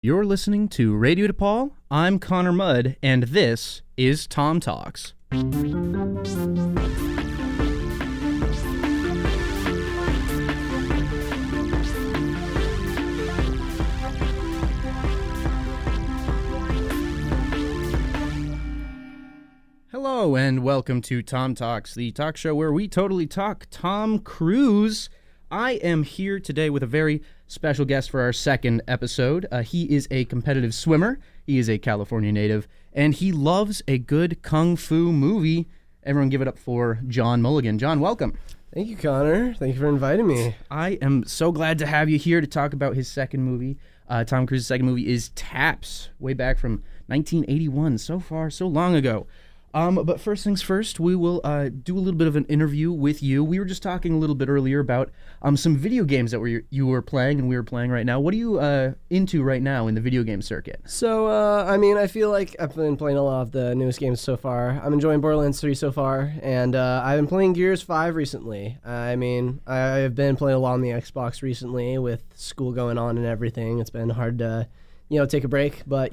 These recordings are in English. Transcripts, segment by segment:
You're listening to Radio DePaul. I'm Connor Mudd, and this is Tom Talks. Hello, and welcome to Tom Talks, the talk show where we totally talk Tom Cruise. I am here today with a very special guest for our second episode. He is a competitive swimmer, he is a California native, and he loves a good kung fu movie. Everyone give it up for John Mulligan. John, welcome. Thank you, Connor. Thank you for inviting me. I am so glad to have you here to talk about his second movie. Tom Cruise's second movie is Taps, way back from 1981, so long ago. But first things first, we will do a little bit of an interview with you. We were just talking a little bit earlier about some video games that you were playing and we were playing right now. What are you into right now in the video game circuit? So, I feel like I've been playing a lot of the newest games so far. I'm enjoying Borderlands 3 so far, and I've been playing Gears 5 recently. I've been playing a lot on the Xbox recently with school going on and everything. It's been hard to take a break, but,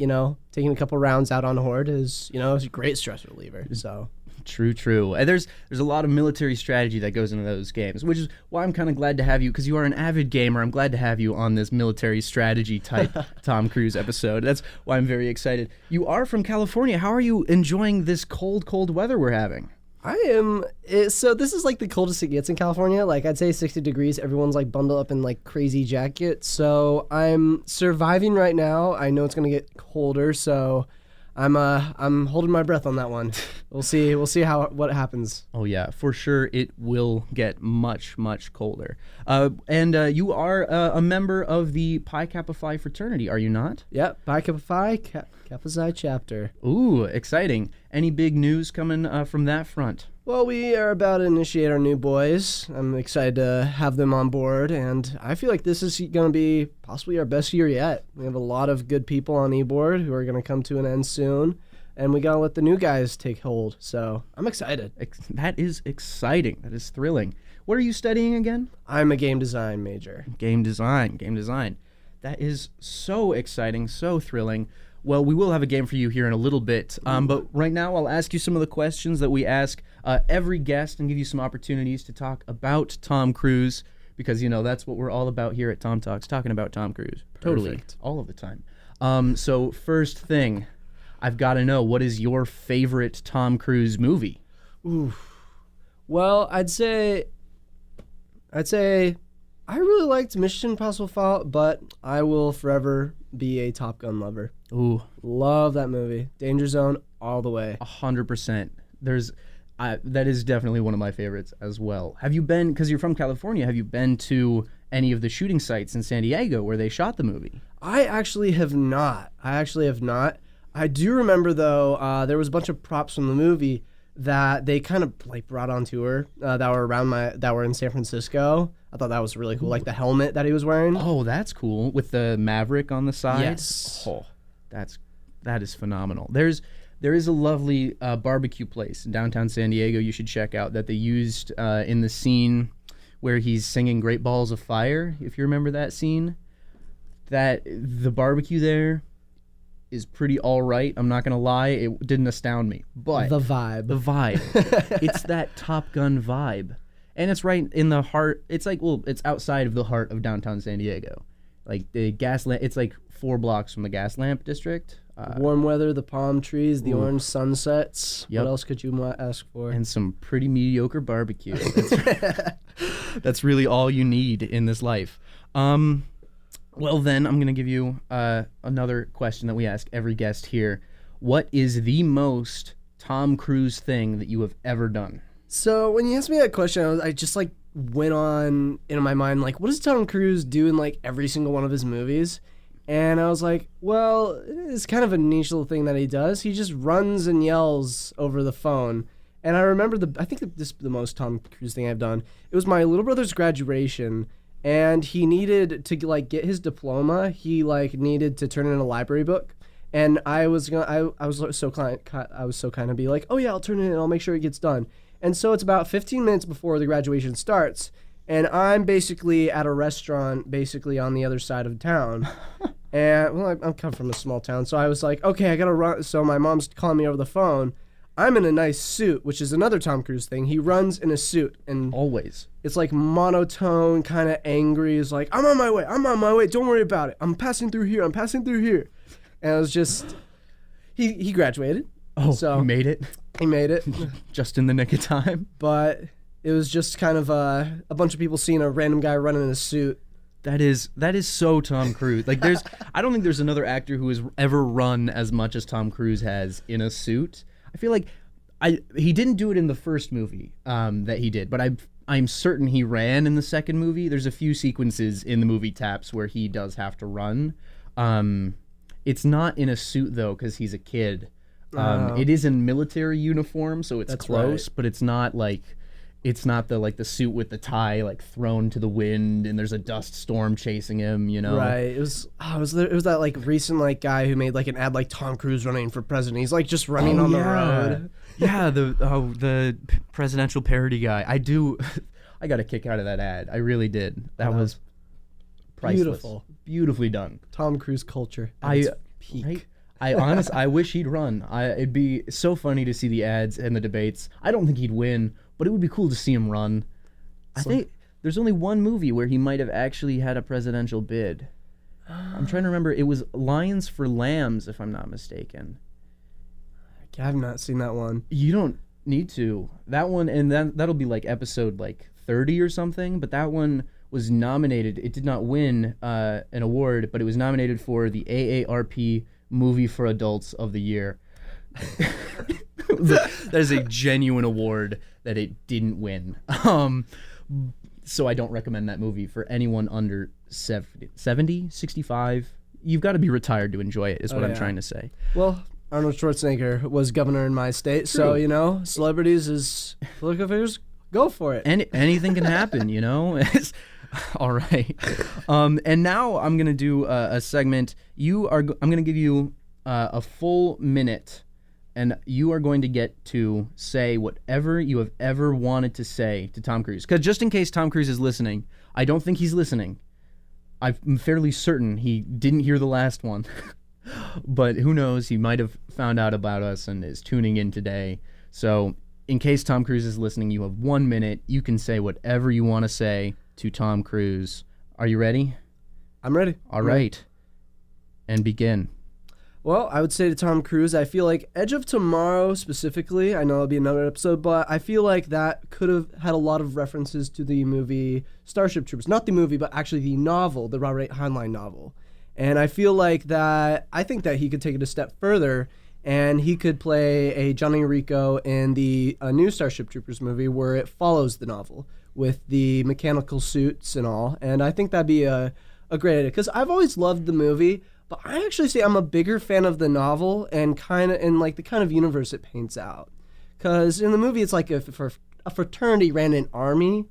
taking a couple rounds out on Horde is a great stress reliever, so. True. And there's a lot of military strategy that goes into those games, which is why I'm kind of glad to have you, because you are an avid gamer. I'm glad to have you on this military strategy type Tom Cruise episode. That's why I'm very excited. You are from California. How are you enjoying this cold weather we're having? So this is like the coldest it gets in California. Like I'd say 60 degrees. Everyone's like bundled up in like crazy jackets. So I'm surviving right now. I know it's gonna get colder, so I'm holding my breath on that one. We'll see what happens. Oh yeah, for sure it will get much colder. And you are a member of the Pi Kappa Phi fraternity, are you not? Yep, Pi Kappa Phi Kappa Psi chapter. Ooh, exciting. Any big news coming from that front? Well, we are about to initiate our new boys. I'm excited to have them on board, and I feel like this is going to be possibly our best year yet. We have a lot of good people on eBoard who are going to come to an end soon, and we got to let the new guys take hold, so I'm excited. That is exciting. That is thrilling. What are you studying again? I'm a game design major. Game design. That is so exciting, so thrilling. Well, we will have a game for you here in a little bit, but right now I'll ask you some of the questions that we ask every guest and give you some opportunities to talk about Tom Cruise, because, that's what we're all about here at Tom Talks, talking about Tom Cruise. Totally. Perfect. All of the time. So first thing, I've got to know, what is your favorite Tom Cruise movie? Ooh. Well, I'd say I really liked Mission Impossible Fallout, but I will forever be a Top Gun lover. Ooh. Love that movie. Danger Zone all the way. 100%. That is definitely one of my favorites as well. Have you been, because you're from California, have you been to any of the shooting sites in San Diego where they shot the movie? I actually have not. I do remember, though, there was a bunch of props from the movie that they kind of like brought on tour that were in San Francisco. I thought that was really cool, like the helmet that he was wearing. Oh, that's cool, with the Maverick on the side. Yes. Oh, that is phenomenal. There is a lovely barbecue place in downtown San Diego you should check out that they used in the scene where he's singing Great Balls of Fire, if you remember that scene. The barbecue there is pretty all right. I'm not gonna lie, it didn't astound me, but the vibe, it's that Top Gun vibe, and it's right in the heart. It's outside of the heart of downtown San Diego, like the Gaslamp. It's like 4 blocks from the Gaslamp district. Warm weather, the palm trees, the orange sunsets. Yep. What else could you ask for? And some pretty mediocre barbecue. That's really all you need in this life. Well, then, I'm going to give you another question that we ask every guest here. What is the most Tom Cruise thing that you have ever done? So, when you asked me that question, I just, went on in my mind, what does Tom Cruise do in, every single one of his movies? And I was like, well, it's kind of a niche little thing that he does. He just runs and yells over the phone. And I remember I think this is the most Tom Cruise thing I've done. It was my little brother's graduation, and he needed to get his diploma. He needed to turn in a library book, and I was so kind of be like, oh yeah, I'll turn it in. I'll make sure it gets done. And so it's about 15 minutes before the graduation starts, and I'm basically at a restaurant, basically on the other side of town. And well, I'm coming from a small town, so I was like, okay, I gotta run. So my mom's calling me over the phone. I'm in a nice suit, which is another Tom Cruise thing. He runs in a suit, and Always. it's like monotone, kind of angry. He's like, I'm on my way. I'm on my way. Don't worry about it. I'm passing through here. I'm passing through here. And it was just, he graduated. Oh, So- he made it He made it. just in the nick of time. But it was just kind of a bunch of people seeing a random guy running in a suit. That is so Tom Cruise. Like I don't think there's another actor who has ever run as much as Tom Cruise has in a suit. I feel like he didn't do it in the first movie that he did, but I'm certain he ran in the second movie. There's a few sequences in the movie Taps where he does have to run. It's not in a suit though because he's a kid. It is in military uniform, so it's That's close, right. but it's not the suit with the tie like thrown to the wind and there's a dust storm chasing him, you know. Right. It was that like recent like guy who made like an ad like Tom Cruise running for president. He's like just running on the road. Yeah, the presidential parody guy. I got a kick out of that ad. I really did. That was priceless. Beautiful. Beautifully done. Tom Cruise culture at its peak. Right? I wish he'd run. It'd be so funny to see the ads and the debates. I don't think he'd win, but it would be cool to see him run. I think there's only one movie where he might have actually had a presidential bid. I'm trying to remember. It was Lions for Lambs, if I'm not mistaken. I have not seen that one. You don't need to. That one, and that'll be like episode like 30 or something, but that one was nominated. It did not win an award, but it was nominated for the AARP Movie for Adults of the Year. That is a genuine award that it didn't win. So I don't recommend that movie for anyone under 70, 65. You've got to be retired to enjoy it, is what I'm yeah. trying to say. Well, Arnold Schwarzenegger was governor in my state, so True. you know, celebrities as political figures, go for it. And anything can happen, you know? All right. And now I'm going to do a segment. I'm going to give you a full minute, and you are going to get to say whatever you have ever wanted to say to Tom Cruise. Because just in case Tom Cruise is listening, I don't think he's listening. I'm fairly certain he didn't hear the last one. But who knows? He might have found out about us and is tuning in today. So in case Tom Cruise is listening, you have 1 minute. You can say whatever you want to say to Tom Cruise. Are you ready? I'm ready. All right. And begin. Well, I would say to Tom Cruise, I feel like Edge of Tomorrow specifically, I know it'll be another episode, but I feel like that could have had a lot of references to the movie Starship Troopers. Not the movie, but actually the novel, the Robert Heinlein novel. And I feel like that, I think that he could take it a step further, and he could play a Johnny Rico in the new Starship Troopers movie where it follows the novel with the mechanical suits and all. And I think that'd be a great idea, because I've always loved the movie, but I actually say I'm a bigger fan of the novel and kind of in like the kind of universe it paints out. Because in the movie, it's like a fraternity ran an army.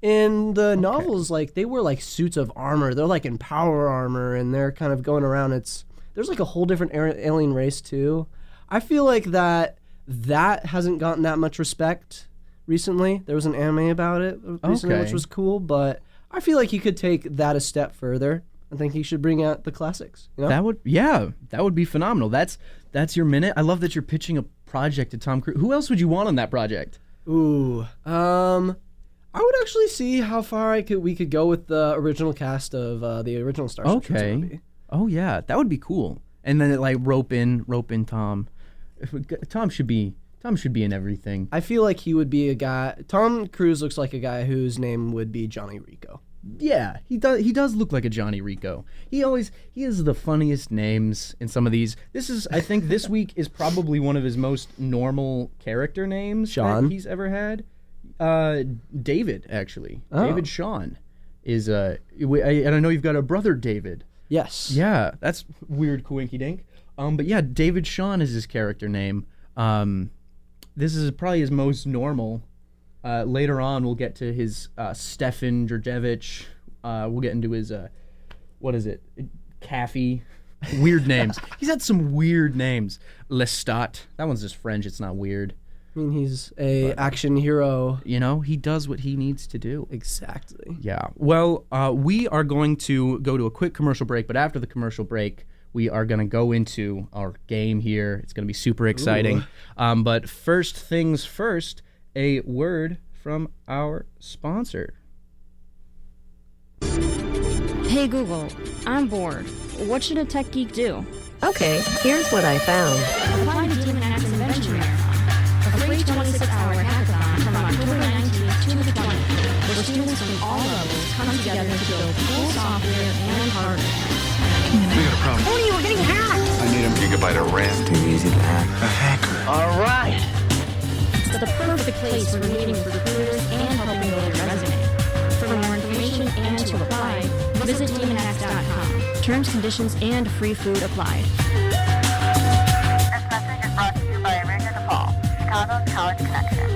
In the novels, like they wear like suits of armor. They're like in power armor, and they're kind of going around. There's like a whole different alien race too. I feel like that hasn't gotten that much respect recently. There was an anime about it recently, Okay. which was cool. But I feel like he could take that a step further. I think he should bring out the classics. You know? That would be phenomenal. That's your minute. I love that you're pitching a project to Tom Cruise. Who else would you want on that project? Ooh, I would actually see how far we could go with the original cast of the original Starship Troopers Okay. movie. Oh yeah, that would be cool. And then like rope in Tom. Tom should be in everything. I feel like he would be a guy. Tom Cruise looks like a guy whose name would be Johnny Rico. Yeah, he does look like a Johnny Rico. He has the funniest names in some of these. I think this week is probably one of his most normal character names Sean? that he's ever had. David, actually. Oh. David Sean is and I know you've got a brother David. Yes. Yeah, that's weird coinky dink. But yeah, David Sean is his character name. This is probably his most normal. Later on, we'll get to his Stefan Georgievich. We'll get into his, what is it? Caffey. Weird names. He's had some weird names. Lestat. That one's just French. It's not weird. I mean, he's a action hero. You know, he does what he needs to do. Exactly. Yeah. Well, we are going to go to a quick commercial break, but after the commercial break, we are going to go into our game here. It's going to be super exciting. But first things first, a word from our sponsor. Hey Google, I'm bored. What should a tech geek do? Okay, here's what I found. Apply to Demon X Invention Marathon, a free 26-hour hackathon from October 19th to the 20th, where students from all levels come together to build cool software and hardware. We got a problem. Oh, you were getting hacked! I need a gigabyte of RAM. Too easy to hack. A hacker. All right. It's the perfect place for meeting with recruiters and helping build your resume. For more information and to apply, visit demonx.com. Terms, conditions, and free food applied. This message is brought to you by Radio DePaul, Chicago's College Connection.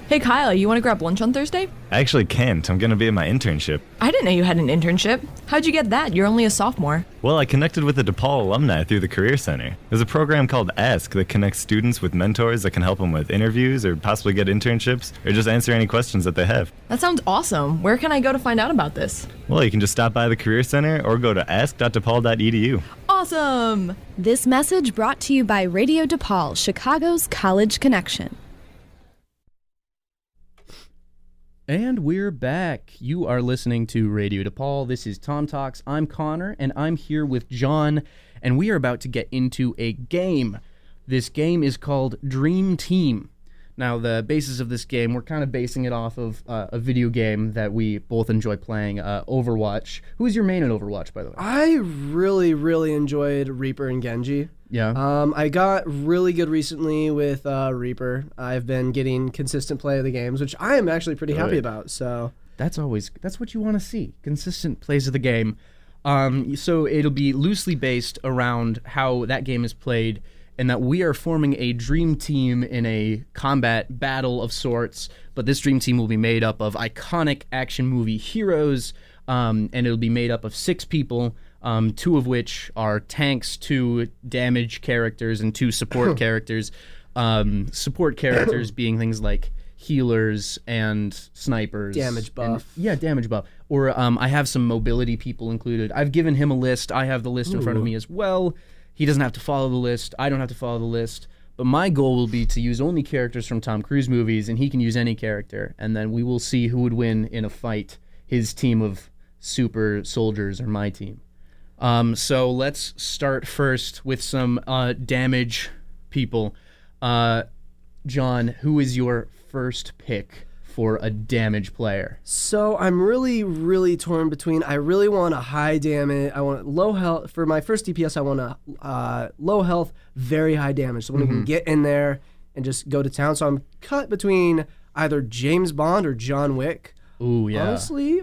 Hey Kyle, you want to grab lunch on Thursday? I actually can't. I'm going to be at my internship. I didn't know you had an internship. How'd you get that? You're only a sophomore. Well, I connected with the DePaul alumni through the Career Center. There's a program called Ask that connects students with mentors that can help them with interviews or possibly get internships or just answer any questions that they have. That sounds awesome. Where can I go to find out about this? Well, you can just stop by the Career Center or go to ask.depaul.edu. Awesome! This message brought to you by Radio DePaul, Chicago's College Connection. And we're back. You are listening to Radio DePaul. This is Tom Talks. I'm Connor, and I'm here with John, and we are about to get into a game. This game is called Dream Team. Now, the basis of this game, we're kind of basing it off of a video game that we both enjoy playing, Overwatch. Who is your main in Overwatch, by the way? I really, really enjoyed Reaper and Genji. Yeah. I got really good recently with Reaper. I've been getting consistent play of the games, which I am actually pretty happy about. So that's what you want to see. Consistent plays of the game. So it'll be loosely based around how that game is played, and that we are forming a dream team in a combat battle of sorts. But this dream team will be made up of iconic action movie heroes, and it'll be made up of 6 people. 2 of which are tanks, 2 damage characters, and 2 support characters. Support characters being things like healers and snipers. Damage buff. Damage buff. Or I have some mobility people included. I've given him a list. I have the list in front of me as well. He doesn't have to follow the list. I don't have to follow the list. But my goal will be to use only characters from Tom Cruise movies, and he can use any character. And then we will see who would win in a fight, his team of super soldiers or my team. So let's start first with some damage people. John, who is your first pick for a damage player? So I'm really, really torn between. I really want a high damage. I want low health for my first DPS. I want a low health, very high damage. Someone who can get in there and just go to town. So I'm cut between either James Bond or John Wick. Ooh, yeah. Honestly,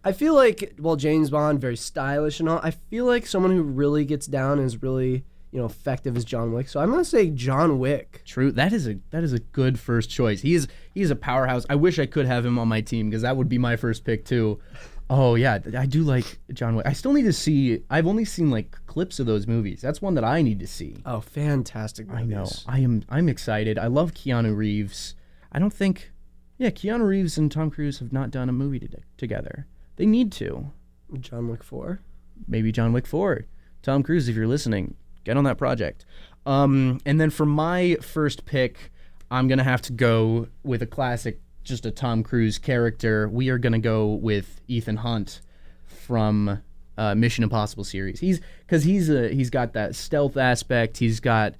I feel like, well, James Bond, very stylish and all. I feel like someone who really gets down and is really, effective is John Wick. So I'm gonna say John Wick. True. That is a good first choice. He is a powerhouse. I wish I could have him on my team because that would be my first pick too. Oh yeah, I do like John Wick. I still need to see. I've only seen like clips of those movies. That's one that I need to see. Oh, fantastic movies. I know. I'm excited. I love Keanu Reeves. I don't think, Keanu Reeves and Tom Cruise have not done a movie together. They need to. John Wick 4? Maybe John Wick 4. Tom Cruise, if you're listening, get on that project. And then for my first pick, I'm going to have to go with a classic, just a Tom Cruise character. We are going to go with Ethan Hunt from Mission Impossible series. He's got that stealth aspect. He's got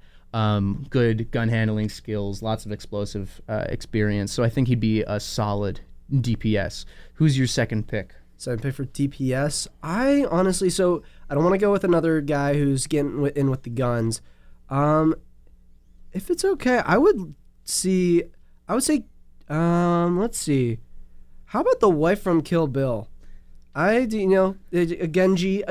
good gun handling skills, lots of explosive experience. So I think he'd be a solid DPS. Who's your second pick? Second pick for DPS. I honestly, I don't want to go with another guy who's getting in with the guns. If it's okay, I would say, let's see. How about the wife from Kill Bill? A Genji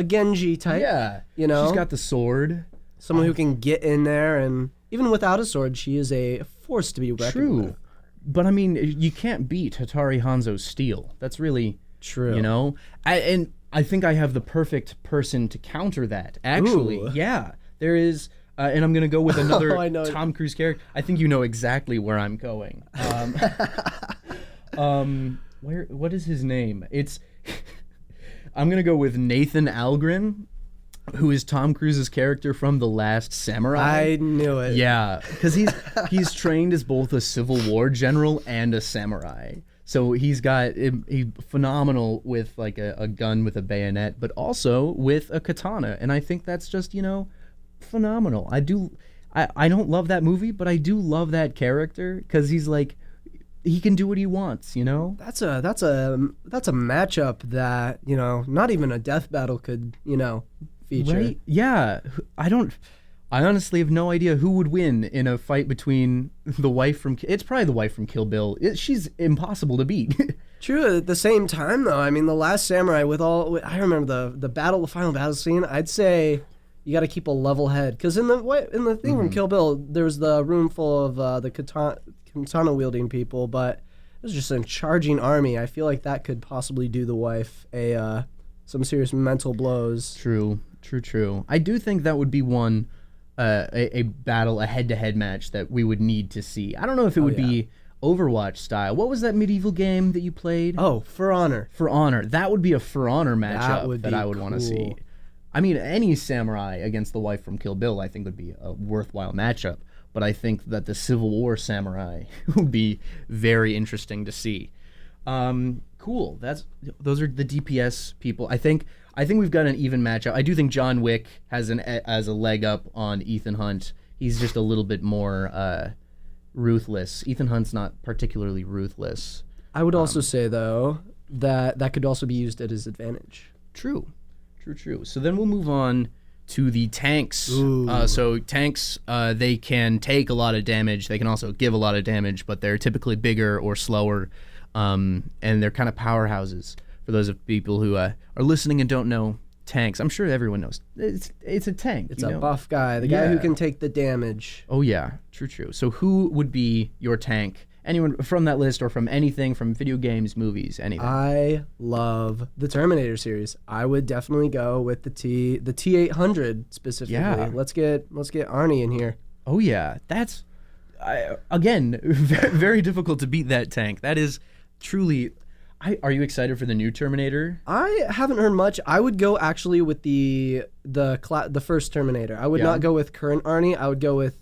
type. Yeah. She's got the sword. Someone who can get in there, and even without a sword, she is a force to be reckoned with. But I mean, you can't beat Hattori Hanzo's steel. That's really true. And I think I have the perfect person to counter that. Actually, Ooh. yeah. There is, and I'm gonna go with another I know. Tom Cruise character. I think you know exactly where I'm going. What is his name? It's I'm gonna go with Nathan Algren, who is Tom Cruise's character from The Last Samurai. I knew it. Yeah, because he's trained as both a Civil War general and a samurai. So he's phenomenal with like a gun with a bayonet, but also with a katana. And I think that's just, phenomenal. I don't love that movie, but I do love that character because he's like, he can do what he wants, That's a matchup that, not even a death battle could, feature. Right? Yeah. I honestly have no idea who would win in a fight between the wife from... It's probably the wife from Kill Bill. She's impossible to beat. True. At the same time, though, I mean, The Last Samurai, I remember the final battle scene, I'd say you got to keep a level head. Because in the thing from Kill Bill, there was the room full of the katana-wielding people, but it was just a charging army. I feel like that could possibly do the wife some serious mental blows. True. I do think that would be one... a battle, a head-to-head match that we would need to see. I don't know if it would be Overwatch style. What was that medieval game that you played? Oh, For Honor. For Honor. That would be a For Honor matchup that I would want to see. I mean, any samurai against the wife from Kill Bill, I think would be a worthwhile matchup. But I think that the Civil War samurai would be very interesting to see. Cool. Those are the DPS people. I think we've got an even matchup. I do think John Wick has a leg up on Ethan Hunt. He's just a little bit more ruthless. Ethan Hunt's not particularly ruthless. I would also say, though, that could also be used at his advantage. True. So then we'll move on to the tanks. So tanks, they can take a lot of damage. They can also give a lot of damage, but they're typically bigger or slower, and they're kind of powerhouses. For those of people who are listening and don't know tanks, I'm sure everyone knows. It's a tank. It's a buff guy, the guy who can take the damage. Oh, yeah. True. So who would be your tank? Anyone from that list or from anything, from video games, movies, anything? I love the Terminator series. I would definitely go with the T-800 specifically. Yeah. Let's get Arnie in here. Oh, yeah. That's, again, very, very difficult to beat that tank. That is truly... Are you excited for the new Terminator? I haven't heard much. I would go actually with the first Terminator. I would not go with current Arnie. I would go with,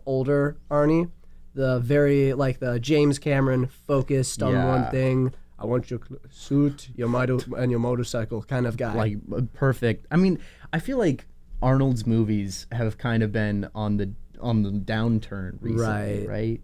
older Arnie. The very, the James Cameron focused on one thing. I want your suit, your and your motorcycle kind of guy. Like, perfect. I mean, I feel like Arnold's movies have kind of been on the downturn recently, right?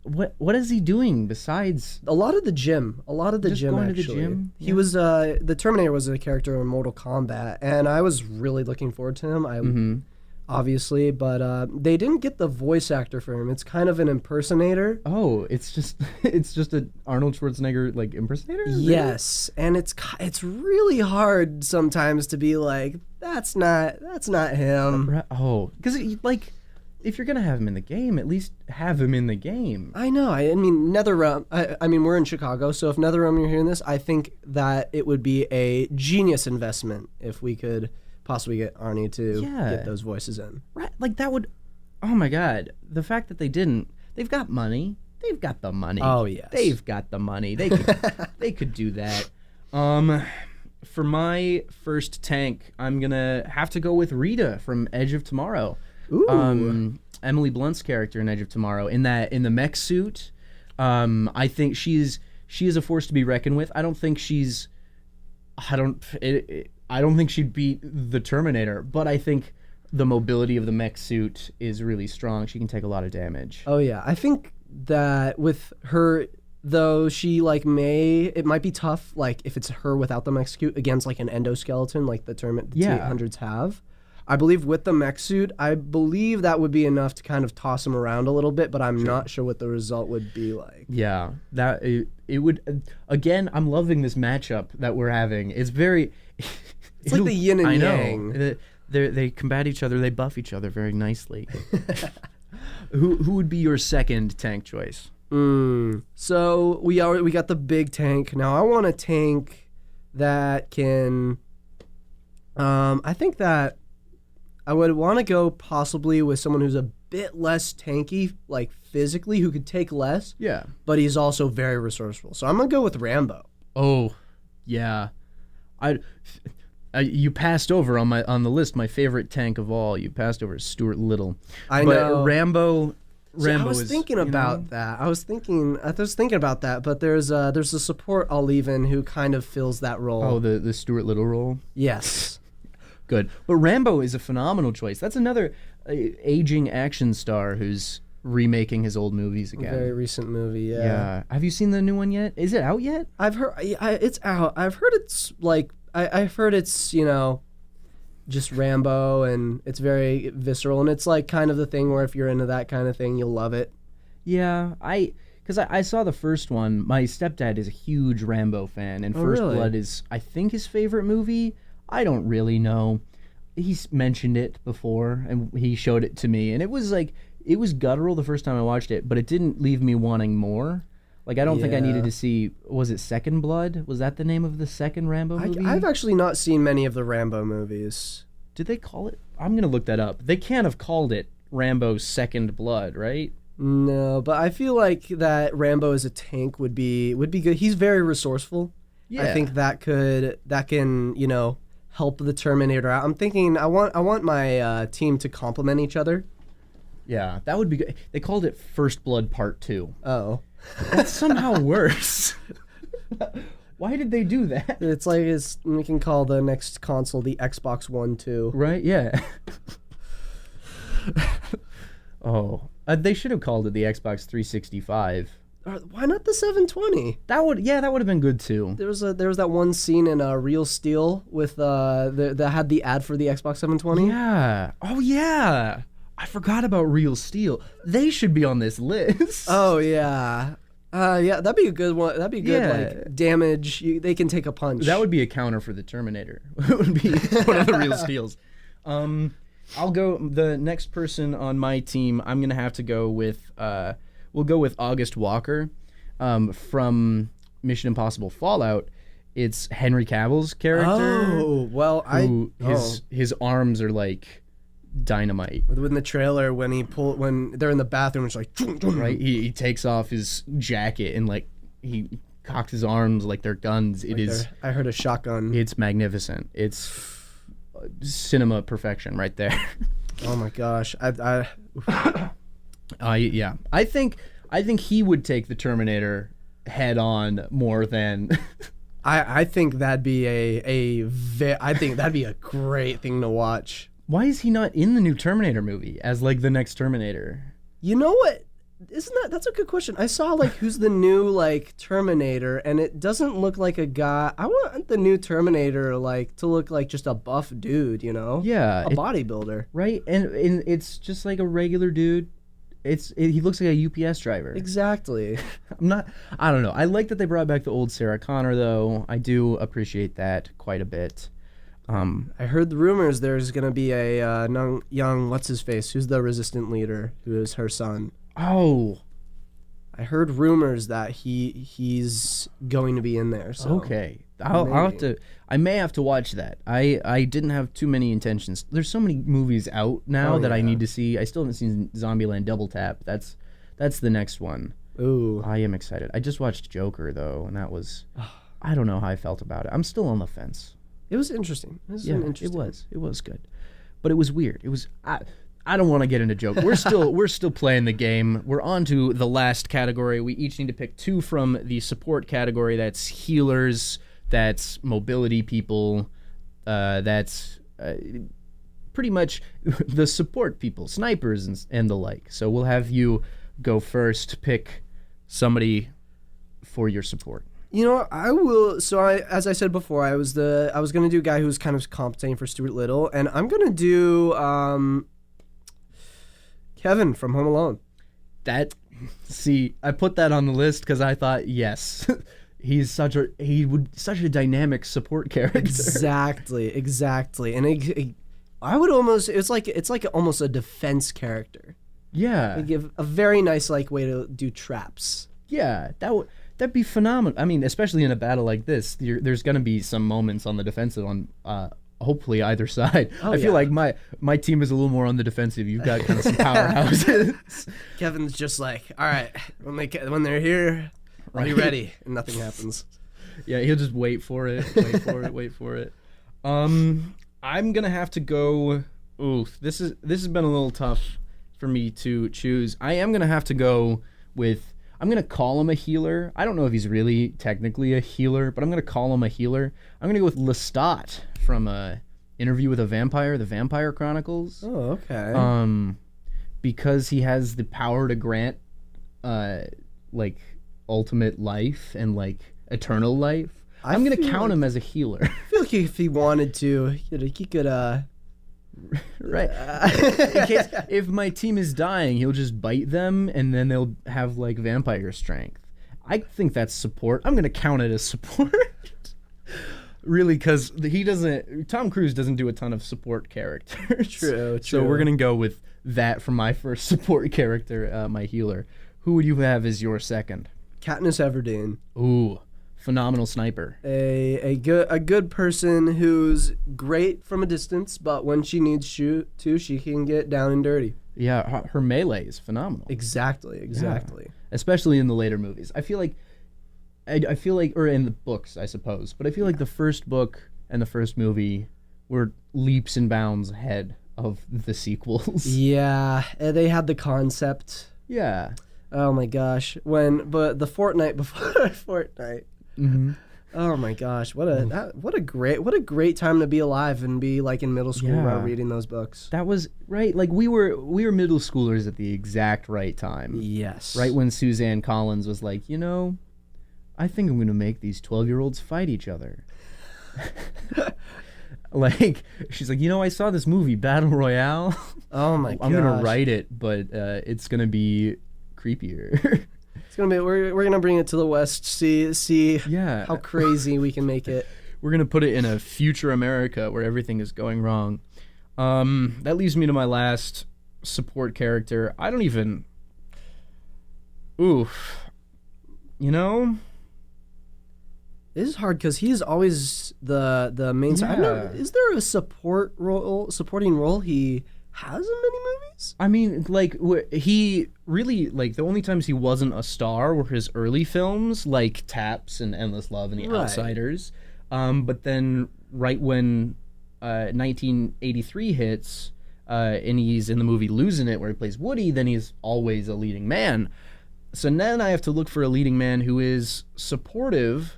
What is he doing besides a lot of the gym? Going actually. to the gym? He was the Terminator was a character in Mortal Kombat, and I was really looking forward to him. Obviously, but they didn't get the voice actor for him. It's kind of an impersonator. Oh, it's just a Arnold Schwarzenegger impersonator? Really? Yes, and it's really hard sometimes to be like, that's not him. Oh, because if you're gonna have him in the game, at least have him in the game. I know. I mean, NetherRealm. I mean, we're in Chicago, so if NetherRealm, you're hearing this, I think that it would be a genius investment if we could possibly get Arnie to get those voices in. Right, that would. Oh my God, the fact that they didn't. They've got money. They've got the money. Oh yes, they've got the money. They could. They could do that. For my first tank, I'm gonna have to go with Rita from Edge of Tomorrow. Ooh. Emily Blunt's character in Edge of Tomorrow in the mech suit. I think she is a force to be reckoned with. I don't think she's. I don't think she'd beat the Terminator, but I think the mobility of the mech suit is really strong. She can take a lot of damage. Oh yeah, I think that with her, though, she it might be tough if it's her without the mech suit against an endoskeleton like the T-800s have. I believe with the mech suit, I believe that would be enough to kind of toss him around a little bit, but I'm not sure what the result would be like. Yeah, it would. Again, I'm loving this matchup that we're having. It's very. It's like the yin and yang. I know. They combat each other. They buff each other very nicely. Who would be your second tank choice? So we got the big tank. Now I want a tank that can. I think that I would want to go possibly with someone who's a bit less tanky, like physically, who could take less, Yeah. but he's also very resourceful. So I'm gonna go with Rambo. Oh, yeah. You passed over on the list my favorite tank of all. You passed over Stuart Little. I but know. Rambo. See, I was is, thinking about that. I was thinking about that, but there's a support I'll leave in who kind of fills that role. Oh, the Stuart Little role. Yes. Good. But Rambo is a phenomenal choice. That's another aging action star who's remaking his old movies again. Very recent movie. Yeah. Have you seen the new one yet? Is it out yet? I've heard it's out. I've heard it's like I've heard it's just Rambo, and it's very visceral, and it's like kind of the thing where if you're into that kind of thing, you'll love it. Yeah, because I saw the first one. My stepdad is a huge Rambo fan, and First really? Blood is, I think, his favorite movie. I don't really know. He's mentioned it before, and he showed it to me, and it was guttural the first time I watched it, but it didn't leave me wanting more. Like, I don't think I needed to see, was it Second Blood? Was that the name of the second Rambo movie? I've actually not seen many of the Rambo movies. Did they call it? I'm going to look that up. They can't have called it Rambo Second Blood, right? No, but I feel like that Rambo as a tank would be good. He's very resourceful. Yeah. I think that can help the Terminator out. I'm thinking I want my team to complement each other. Yeah, that would be good. They called it First Blood Part 2. Oh. That's somehow worse. Why did they do that? It's like we can call the next console the Xbox One 2. Right? Yeah. Oh, they should have called it the Xbox 365. Why not the 720? That would have been good too. There was that one scene in Real Steel with that had the ad for the Xbox 720. Yeah. Oh yeah. I forgot about Real Steel. They should be on this list. Oh yeah. Yeah, that'd be a good one. That'd be good. Yeah. Like damage, they can take a punch. That would be a counter for the Terminator. It would be one of the Real Steels. I'll go. The next person on my team, I'm gonna have to go with. We'll go with August Walker, from Mission Impossible Fallout. It's Henry Cavill's character. Oh well, his arms are like dynamite. Within the trailer when they're in the bathroom, it's like Right. He takes off his jacket and like he cocks his arms like they're guns. I heard a shotgun. It's magnificent. It's cinema perfection right there. Oh my gosh. Yeah. I think he would take the Terminator head on more than I think that'd be I think that'd be a great thing to watch. Why is he not in the new Terminator movie as like the next Terminator? You know what? That's a good question. I saw like who's the new like Terminator, and it doesn't look like a guy. I want the new Terminator like to look like just a buff dude, Yeah, a bodybuilder. Right? And it's just like a regular dude. He looks like a UPS driver. Exactly. I don't know. I like that they brought back the old Sarah Connor though. I do appreciate that quite a bit. I heard the rumors there's gonna be a young what's his face, who's the resistant leader, who is her son. Oh, I heard rumors that he's going to be in there. So okay. I'll have to. I may have to watch that. I didn't have too many intentions. There's so many movies out now that I need to see. I still haven't seen Zombieland Double Tap. That's the next one. Ooh. I am excited. I just watched Joker though, and that was. I don't know how I felt about it. I'm still on the fence. It was interesting. It was good, but it was weird. It was. I don't want to get into joke. We're still playing the game. We're on to the last category. We each need to pick two from the support category. That's healers. That's mobility people. That's pretty much the support people, snipers and the like. So we'll have you go first. Pick somebody for your support. I will. So as I said before, I was gonna do a guy who's kind of compensating for Stuart Little, and I'm gonna do Kevin from Home Alone. I put that on the list because I thought, yes, he's such a dynamic support character. Exactly, and I would almost. It's like almost a defense character. Yeah, they give a very nice way to do traps. Yeah, that'd be phenomenal. I mean, especially in a battle like this, there's going to be some moments on the defensive on hopefully either side. Oh, I feel like my team is a little more on the defensive. You've got kind of some powerhouses. Kevin's just like, all right, when they're here, I'll be ready, and nothing happens. Yeah, he'll just wait for it. Wait for it. I'm gonna have to go. Oof, this has been a little tough for me to choose. I am gonna have to go with. I'm gonna call him a healer. I don't know if he's really technically a healer, but I'm gonna call him a healer. I'm gonna go with Lestat from Interview with a Vampire, The Vampire Chronicles. Oh, okay. Because he has the power to grant, like ultimate life and like eternal life. I'm gonna count him as a healer. I feel like if he wanted to, he could right. In case if my team is dying, he'll just bite them, and then they'll have like vampire strength. I think that's support. I'm gonna count it as support. Really, because Tom Cruise doesn't do a ton of support characters. True. So we're gonna go with that for my first support character, my healer. Who would you have as your second? Katniss Everdeen. Ooh, phenomenal sniper. A good person who's great from a distance, but when she needs to, she can get down and dirty. Yeah, her melee is phenomenal. Exactly. Yeah. Especially in the later movies. I feel like, or in the books, I suppose, but I feel like the first book and the first movie were leaps and bounds ahead of the sequels. Yeah, they had the concept. Yeah. Oh my gosh. But the fortnight before Fortnite. Mm-hmm. Oh my gosh, what a great time to be alive and be like in middle school while reading those books. That was right. Like we were middle schoolers at the exact right time. Yes. Right when Suzanne Collins was like, I think I'm gonna make these 12-year-olds fight each other. Like she's like, I saw this movie Battle Royale. Oh my gosh. I'm gonna write it, but it's gonna be creepier. It's gonna be we're gonna bring it to the West. See how crazy we can make it. We're gonna put it in a future America where everything is going wrong. That leads me to my last support character. I don't even. Oof. This is hard because he's always the main side. Is there a supporting role he has in many movies? I mean, like he really like the only times he wasn't a star were his early films, like Taps and Endless Love and The Outsiders. But then right when 1983 hits, and he's in the movie Losing It, where he plays Woody, then he's always a leading man. So then I have to look for a leading man who is supportive.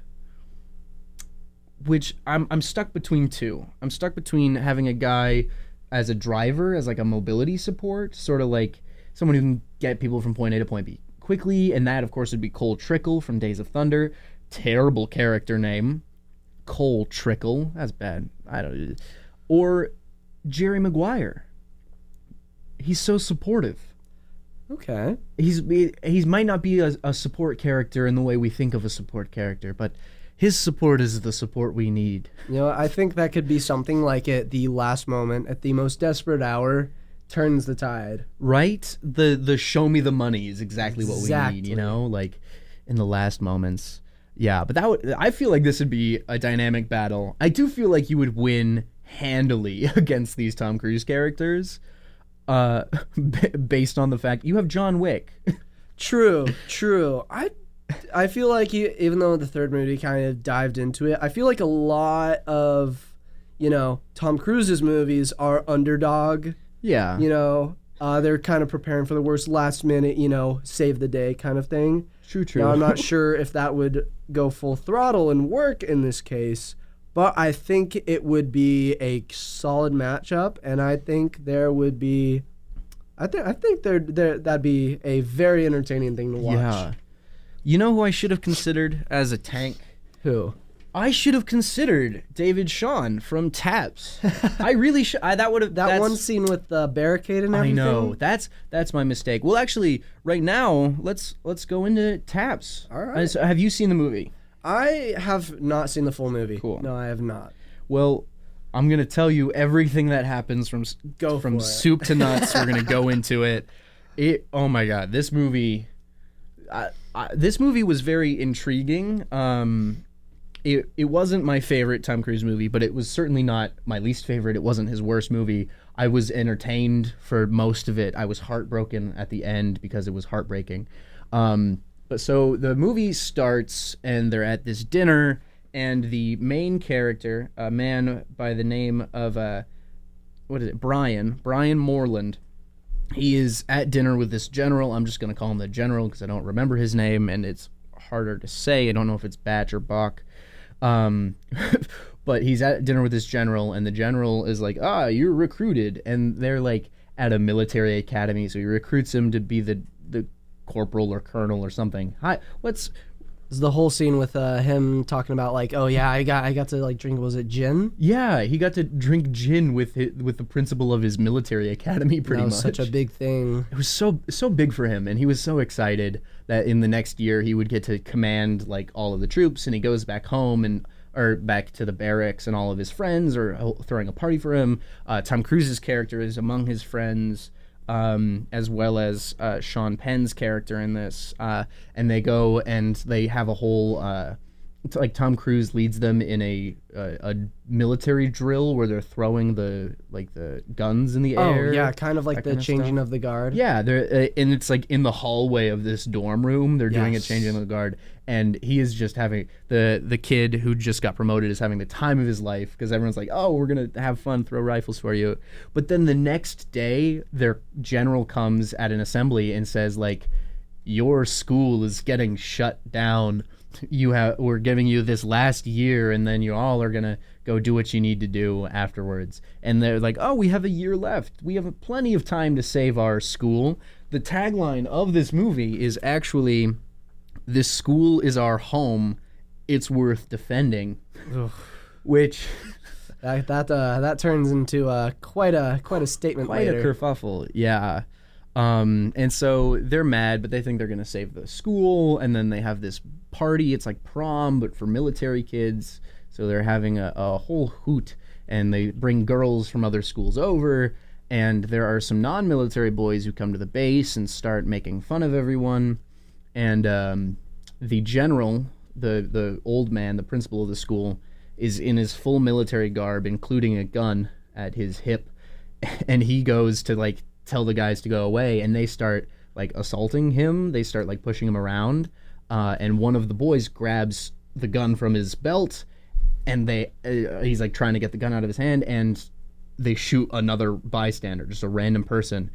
Which I'm stuck between two. I'm stuck between having a guy as a driver, as like a mobility support, sort of like someone who can get people from point A to point B quickly, and that of course would be Cole Trickle from Days of Thunder. Terrible character name, Cole Trickle. That's bad. I don't. Or Jerry Maguire. He's so supportive. Okay. He might not be a support character in the way we think of a support character, but his support is the support we need. I think that could be something like at the last moment, at the most desperate hour, turns the tide. Right? The show me the money is exactly what we need, like in the last moments. Yeah, but I feel like this would be a dynamic battle. I do feel like you would win handily against these Tom Cruise characters, based on the fact you have John Wick. True. I feel like even though the third movie kind of dived into it, I feel like a lot of, Tom Cruise's movies are underdog. Yeah. They're kind of preparing for the worst last minute, save the day kind of thing. True. Now, I'm not sure if that would go full throttle and work in this case, but I think it would be a solid matchup, and I think there would be, I think that'd be a very entertaining thing to watch. Yeah. You know who I should have considered as a tank? Who? I should have considered David Shawn from Taps. I really should. That one scene with the barricade and everything. I know. That's my mistake. Well, actually, right now, let's go into Taps. All right. So have you seen the movie? I have not seen the full movie. Cool. No, I have not. Well, I'm gonna tell you everything that happens from soup to nuts. We're gonna go into it. Oh my God, this movie. This movie was very intriguing. it wasn't my favorite Tom Cruise movie, but it was certainly not my least favorite. It wasn't his worst movie. I was entertained for most of it. I was heartbroken at the end because it was heartbreaking. But so the movie starts and they're at this dinner, and the main character, a man by the name of Brian Moreland, he is at dinner with this general. I'm just going to call him the general because I don't remember his name and it's harder to say. I don't know if it's Batch or Bach. But he's at dinner with this general, and the general is like, you're recruited. And they're like at a military academy, so he recruits him to be the corporal or colonel or something. This is the whole scene with him talking about like, oh yeah, I got to like drink, was it gin? Yeah, he got to drink gin with the principal of his military academy. Pretty much, such a big thing. It was so big for him, and he was so excited that in the next year he would get to command like all of the troops. And he goes back home or back to the barracks, and all of his friends are throwing a party for him. Tom Cruise's character is among his friends. As well as Sean Penn's character in this, and they go and they have a whole like Tom Cruise leads them in a military drill where they're throwing the guns in the air. Oh yeah, kind of like the changing of the guard. Yeah, they're and it's like in the hallway of this dorm room. They're doing a changing of the guard, and he is just having the kid who just got promoted is having the time of his life because everyone's like, oh, we're gonna have fun, throw rifles for you. But then the next day, their general comes at an assembly and says like, your school is getting shut down. We're giving you this last year, and then you all are gonna go do what you need to do afterwards. And they're like, oh, we have a year left. We have plenty of time to save our school. The tagline of this movie is actually, this school is our home. It's worth defending. Which that turns into quite a statement later. Quite a kerfuffle, yeah. And so they're mad, but they think they're going to save the school, and then they have this party. It's like prom, but for military kids. So they're having a whole hoot, and they bring girls from other schools over, and there are some non-military boys who come to the base and start making fun of everyone. And the general, the old man, the principal of the school, is in his full military garb, including a gun at his hip, and he goes to like tell the guys to go away, and they start like assaulting him. They start like pushing him around, and one of the boys grabs the gun from his belt, and he's like trying to get the gun out of his hand, and they shoot another bystander, just a random person,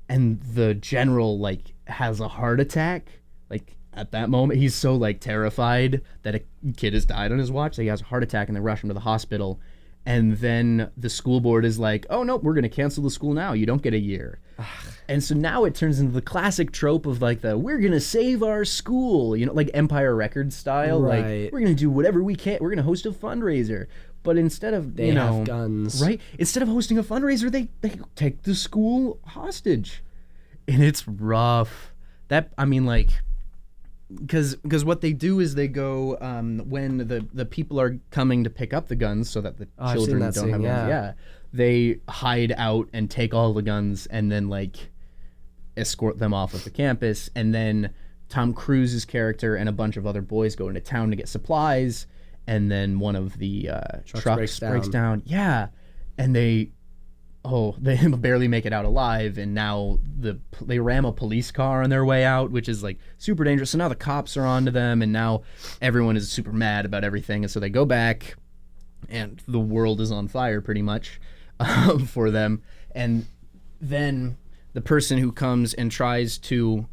and the general like has a heart attack. Like at that moment, he's so like terrified that a kid has died on his watch that he has a heart attack, and they rush him to the hospital. And then the school board is like, oh, no, we're going to cancel the school now. You don't get a year. And so now it turns into the classic trope of like we're going to save our school, like Empire Records style. Right. Like, we're going to do whatever we can. We're going to host a fundraiser. But instead of, they have guns. Right? Instead of hosting a fundraiser, they take the school hostage. And it's rough. Because what they do is they go when the people are coming to pick up the guns so that the children don't have guns. Yeah, they hide out and take all the guns and then like escort them off of the campus. And then Tom Cruise's character and a bunch of other boys go into town to get supplies. And then one of the trucks breaks down. Yeah, and they barely make it out alive, and now they ram a police car on their way out, which is like super dangerous. So now the cops are onto them, and now everyone is super mad about everything, and so they go back, and the world is on fire pretty much for them. And then the person who comes and tries to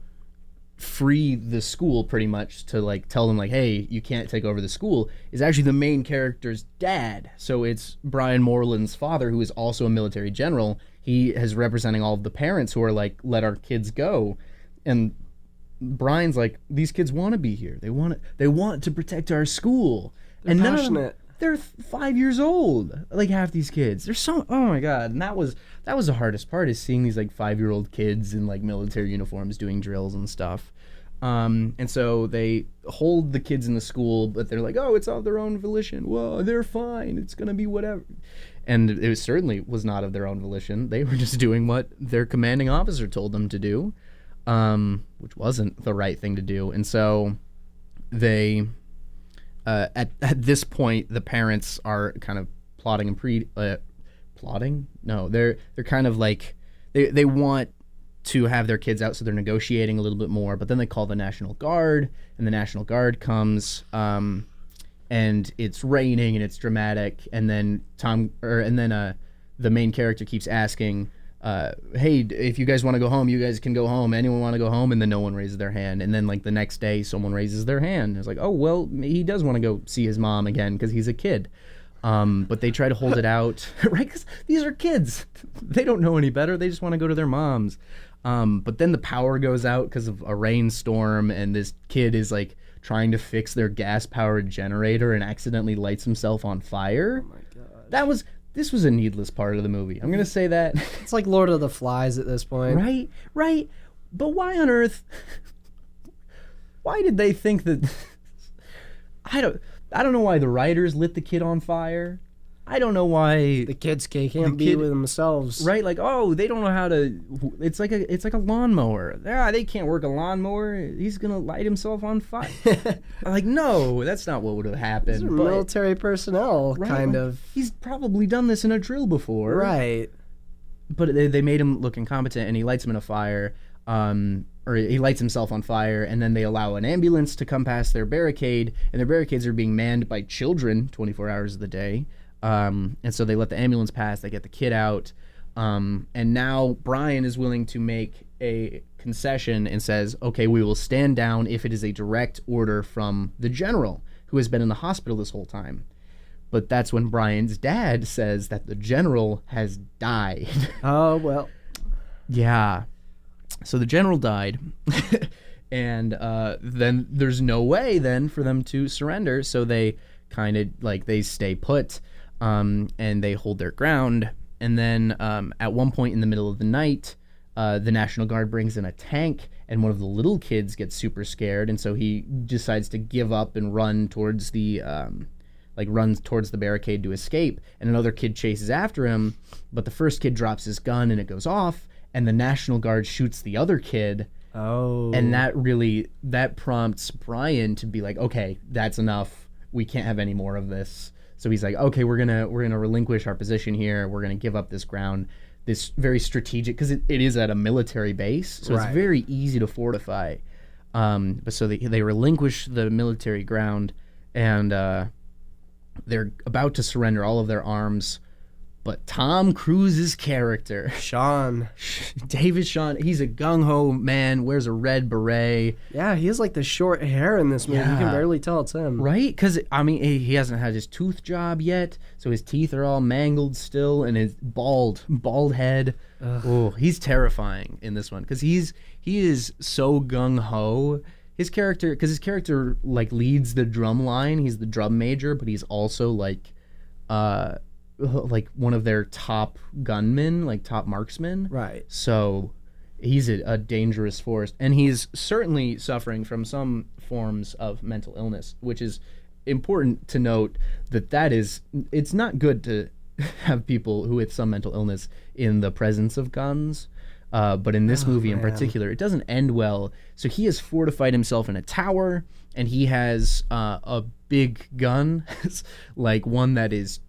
free the school pretty much to like tell them like, hey, you can't take over the school, is actually the main character's dad. So it's Brian Moreland's father, who is also a military general. He is representing all of the parents who are like, let our kids go. And Brian's like, these kids want to be here. They want to protect our school. They're and passionate. None of them, they're 5 years old. Like half these kids. They're so, oh my God. And that was the hardest part, is seeing these like 5-year-old kids in like military uniforms doing drills and stuff. And so they hold the kids in the school, but they're like, oh, it's of their own volition. Whoa, they're fine. It's going to be whatever. And it certainly was not of their own volition. They were just doing what their commanding officer told them to do, which wasn't the right thing to do. And so they at this point, the parents are kind of plotting and plotting? No, they're kind of like they want to have their kids out, so they're negotiating a little bit more. But then they call the National Guard, and the National Guard comes, and it's raining and it's dramatic. And then the main character keeps asking, "Hey, if you guys want to go home, you guys can go home. Anyone want to go home?" And then no one raises their hand. And then like the next day, someone raises their hand. It's like, oh well, he does want to go see his mom again because he's a kid. But they try to hold it out, right? Because these are kids. They don't know any better. They just want to go to their moms. But then the power goes out because of a rainstorm, and this kid is like trying to fix their gas-powered generator and accidentally lights himself on fire. Oh my god! This was a needless part of the movie. I'm gonna say that. It's like Lord of the Flies at this point. Right. But why on earth? Why did they think that? I don't know why the writers lit the kid on fire. I don't know why the kids can't be with themselves. Right, like, oh, they don't know how to. It's like a lawnmower. They can't work a lawnmower. He's gonna light himself on fire. Like, no, that's not what would have happened. These are military personnel, right, kind of. He's probably done this in a drill before. Right. But they made him look incompetent, and he lights him in a fire. Or he lights himself on fire, and then they allow an ambulance to come past their barricade, and their barricades are being manned by children 24 hours of the day. And so they let the ambulance pass, they get the kid out, and now Brian is willing to make a concession and says, okay, we will stand down if it is a direct order from the general, who has been in the hospital this whole time. But that's when Brian's dad says that the general has died. Oh, well. Yeah. So the general died, and then there's no way then for them to surrender, so they kind of, like, they stay put, and they hold their ground, and then at one point in the middle of the night, the National Guard brings in a tank, and one of the little kids gets super scared, and so he decides to give up and run towards the runs towards the barricade to escape, and another kid chases after him, but the first kid drops his gun and it goes off, and the National Guard shoots the other kid. Oh. And that prompts Brian to be like, okay, that's enough. We can't have any more of this. So he's like, okay, we're gonna relinquish our position here. We're gonna give up this ground, this very strategic, because it is at a military base, so It's very easy to fortify. But so they relinquish the military ground, and they're about to surrender all of their arms. But Tom Cruise's character, David Shawn, he's a gung-ho man, wears a red beret. Yeah, he has like the short hair in this movie. Yeah. You can barely tell it's him. Right? Because, I mean, he hasn't had his tooth job yet, so his teeth are all mangled still, and his bald head. Oh, he's terrifying in this one, because he is so gung-ho. His character, like, leads the drum line. He's the drum major, but he's also, like one of their top gunmen, like top marksmen. Right. So he's a dangerous force, and he's certainly suffering from some forms of mental illness, which is important to note it's not good to have people who with some mental illness in the presence of guns. But in this movie in particular, it doesn't end well. So he has fortified himself in a tower, and he has a big gun, like one that is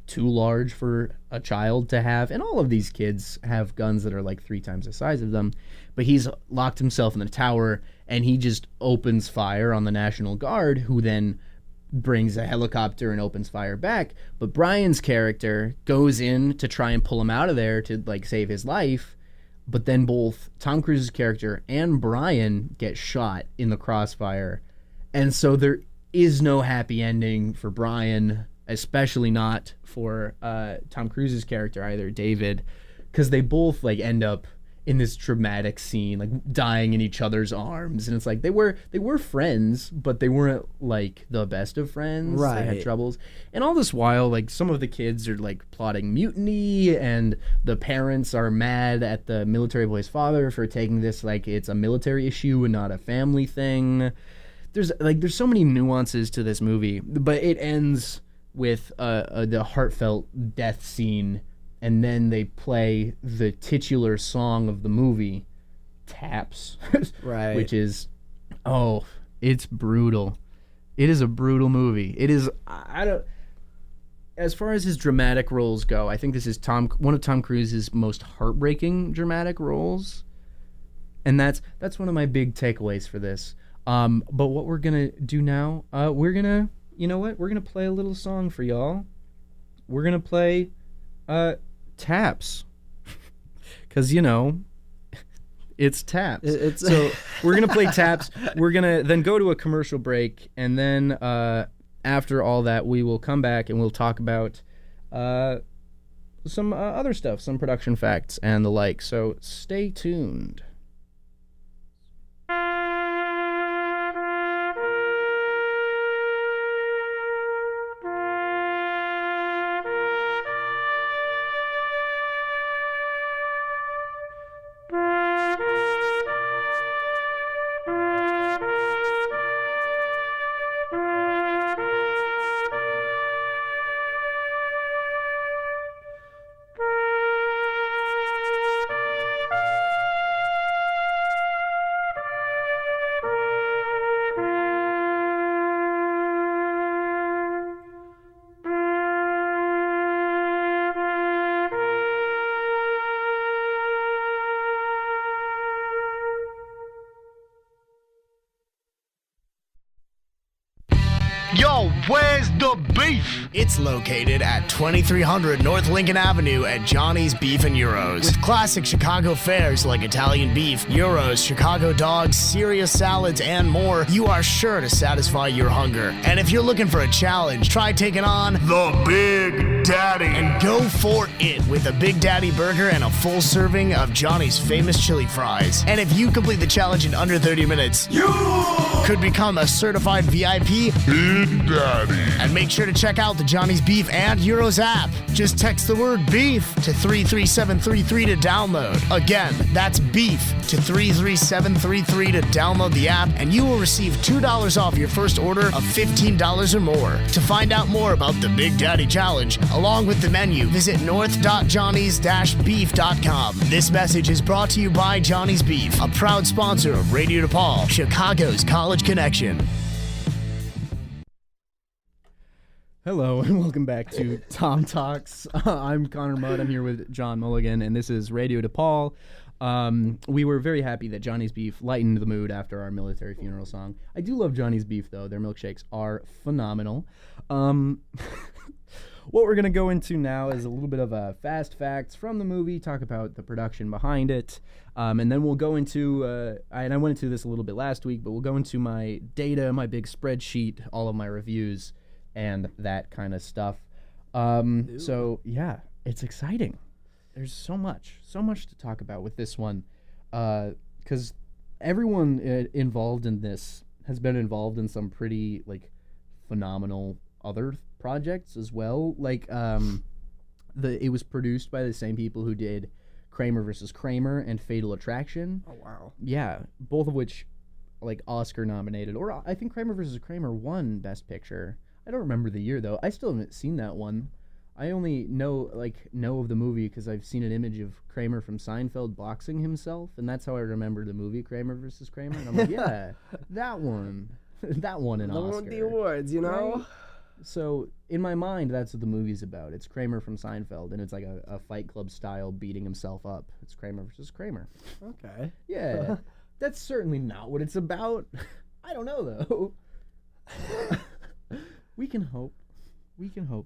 too large for a child to have, and all of these kids have guns that are like 3 times the size of them, but he's locked himself in the tower, and he just opens fire on the National Guard, who then brings a helicopter and opens fire back. But Brian's character goes in to try and pull him out of there to like save his life, but then both Tom Cruise's character and Brian get shot in the crossfire, and so there is no happy ending for Brian, especially not for Tom Cruise's character either, David, because they both like end up in this dramatic scene, like dying in each other's arms, and it's like they were friends, but they weren't like the best of friends. Right. They had troubles, and all this while, like some of the kids are like plotting mutiny, and the parents are mad at the military boy's father for taking this like it's a military issue and not a family thing. There's so many nuances to this movie, but it ends with the heartfelt death scene, and then they play the titular song of the movie, Taps, right? Which is, it's brutal. It is a brutal movie. It is. I don't. As far as his dramatic roles go, I think this is one of Tom Cruise's most heartbreaking dramatic roles, and that's one of my big takeaways for this. But what we're gonna do now, we're gonna play a little song for y'all. We're gonna play Taps, because it's Taps. So we're gonna play Taps. We're gonna then go to a commercial break, and then after all that, we will come back and we'll talk about some other stuff, some production facts and the like. So stay tuned. Yo, where's the beef? It's located at 2300 North Lincoln Avenue at Johnny's Beef and Euros. With classic Chicago fares like Italian beef, Euros, Chicago dogs, serious salads, and more, you are sure to satisfy your hunger. And if you're looking for a challenge, try taking on the Big Daddy and go for it with a Big Daddy burger and a full serving of Johnny's famous chili fries. And if you complete the challenge in under 30 minutes, you could become a certified VIP Big Daddy. And make sure to check out the Johnny's Beef and Euros app. Just text the word beef to 33733 to download. Again, that's beef to 33733 to download the app, and you will receive $2 off your first order of $15 or more. To find out more about the Big Daddy Challenge, along with the menu, visit north.johnny's-beef.com. This message is brought to you by Johnny's Beef, a proud sponsor of Radio DePaul, Chicago's College Connection. Hello and welcome back to Tom Talks. I'm Connor Mudd. I'm here with John Mulligan, and this is Radio DePaul. We were very happy that Johnny's Beef lightened the mood after our military funeral song. I do love Johnny's Beef, though. Their milkshakes are phenomenal. What we're going to go into now is a little bit of fast facts from the movie, talk about the production behind it, and then we'll go into, and I went into this a little bit last week, but we'll go into my data, my big spreadsheet, all of my reviews, and that kind of stuff. So yeah, it's exciting. There's so much to talk about with this one, because everyone involved in this has been involved in some pretty phenomenal other projects as well. It was produced by the same people who did Kramer vs. Kramer and Fatal Attraction. Oh wow. Yeah, both of which Oscar nominated, or I think Kramer vs. Kramer won Best Picture. I don't remember the year though. I still haven't seen that one. I only know of the movie because I've seen an image of Kramer from Seinfeld boxing himself, and that's how I remember the movie Kramer vs. Kramer. And I'm like, yeah, that one an Oscar. Won the awards, Right? So in my mind, that's what the movie's about. It's Kramer from Seinfeld, and it's like a Fight Club style beating himself up. It's Kramer vs. Kramer. Okay. Yeah, that's certainly not what it's about. I don't know though. We can hope,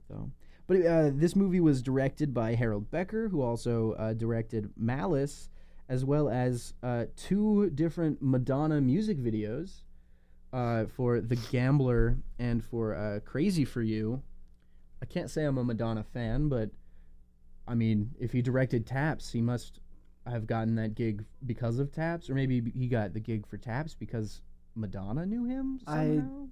though. But this movie was directed by Harold Becker, who also directed Malice, as well as 2 different Madonna music videos for The Gambler and for Crazy for You. I can't say I'm a Madonna fan, but, I mean, if he directed Taps, he must have gotten that gig because of Taps, or maybe he got the gig for Taps because Madonna knew him somehow?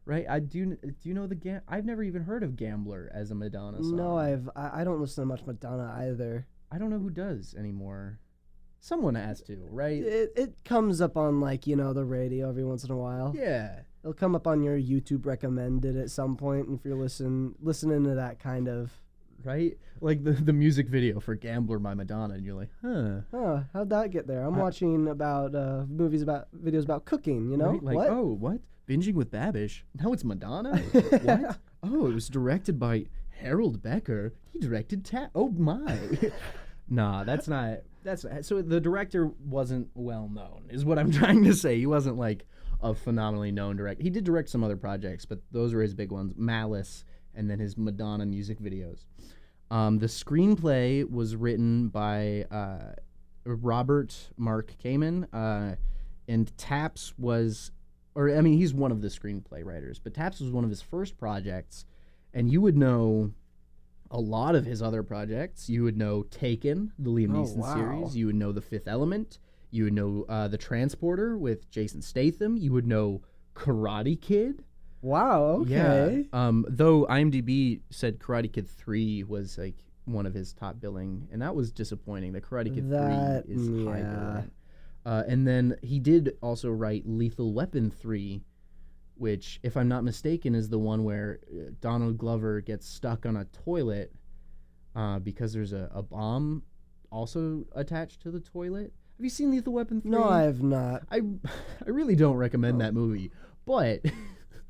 Right? Do you know I've never even heard of Gambler as a Madonna song. No, I don't listen to much Madonna either. I don't know who does anymore. Someone has to, right? It comes up on the radio every once in a while. Yeah. It'll come up on your YouTube recommended at some point if you're listening to that kind of right? Like the music video for Gambler by Madonna, and you're like, Huh, how'd that get there? I'm watching about videos about cooking, you know? right? Like, what? oh, what? Binging with Babish. Now it's Madonna? What? Oh, it was directed by Harold Becker. He directed Oh my. Nah, that's not. So the director wasn't well known, is what I'm trying to say. He wasn't like a phenomenally known director. He did direct some other projects, but those were his big ones: Malice, and then his Madonna music videos. The screenplay was written by Robert Mark Kamen, and Taps was, he's one of the screenplay writers, but Taps was one of his first projects, and you would know a lot of his other projects. You would know Taken, the Liam Neeson series. You would know The Fifth Element. You would know The Transporter with Jason Statham. You would know Karate Kid. Wow, okay. Yeah. Though IMDb said Karate Kid 3 was like one of his top billing, and that was disappointing. The Karate Kid 3 is high billing. And then he did also write Lethal Weapon 3, which, if I'm not mistaken, is the one where Donald Glover gets stuck on a toilet because there's a bomb also attached to the toilet. Have you seen Lethal Weapon 3? No, I have not. I really don't recommend that movie, but...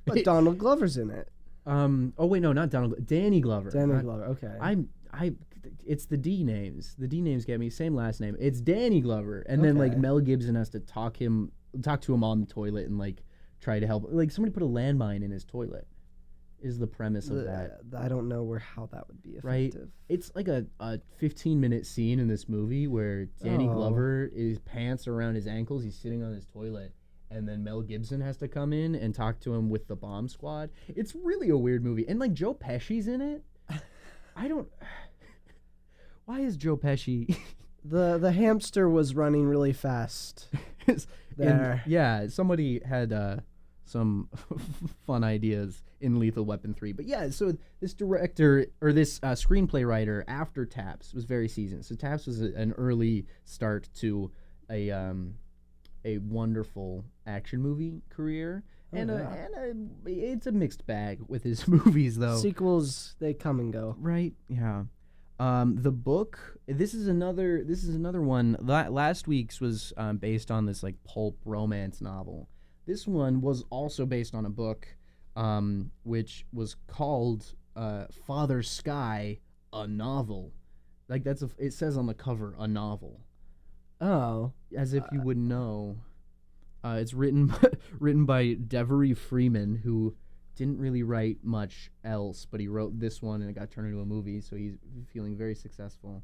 But Donald Glover's in it. Oh wait, no, not Donald. Danny Glover. Danny Glover. Okay. It's the D names. The D names get me same last name. It's Danny Glover, and then like Mel Gibson has to talk to him on the toilet and like try to help. Like somebody put a landmine in his toilet. Is the premise of that? I don't know how that would be effective. Right. It's like a 15-minute scene in this movie where Danny Glover is pants around his ankles. He's sitting on his toilet. And then Mel Gibson has to come in and talk to him with the bomb squad. It's really a weird movie. And like Joe Pesci's in it. Why is Joe Pesci? The hamster was running really fast. There. Yeah, somebody had some fun ideas in Lethal Weapon 3. But yeah, so this director, or this screenplay writer after Taps was very seasoned. So Taps was an early start to a wonderful action movie career, and it's a mixed bag with his movies though. Sequels, they come and go. Right? Yeah. The book. This is another one. Last week's was based on this like pulp romance novel. This one was also based on a book, which was called Father Sky, a novel. Like it says on the cover, a novel. Oh, as if you would know. It's written by Devery Freeman, who didn't really write much else, but he wrote this one and it got turned into a movie, so he's feeling very successful.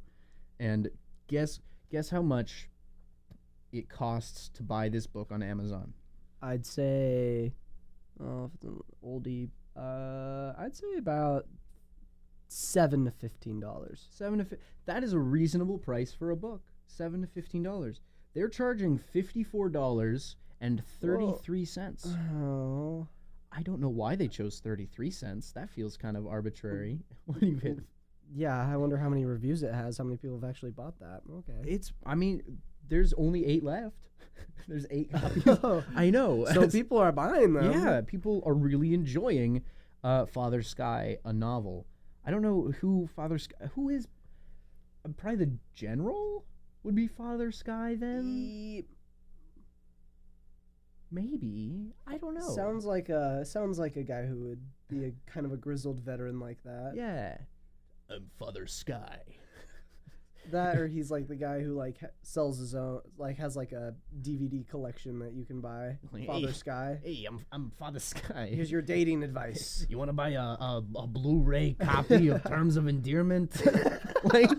And guess how much it costs to buy this book on Amazon? I'd say, if it's an oldie, I'd say about $7 to $15. That is a reasonable price for a book. $7 to $15. They're charging $54.33. Oh, I don't know why they chose 33 cents. That feels kind of arbitrary. What do you think? Yeah, I wonder how many reviews it has. How many people have actually bought that? Okay. There's only 8 left. There's 8 copies. I know. So people are buying them. Yeah, people are really enjoying Father Sky, a novel. I don't know who who is probably the general would be Father Sky then? Maybe. I don't know. Sounds like a guy who would be a kind of a grizzled veteran like that. Yeah. I'm Father Sky. That, or he's like the guy who like sells his own, like has like a DVD collection that you can buy. Like, Father Sky. Hey, I'm Father Sky. Here's your dating advice. You want to buy a Blu-ray copy of Terms of Endearment? Like,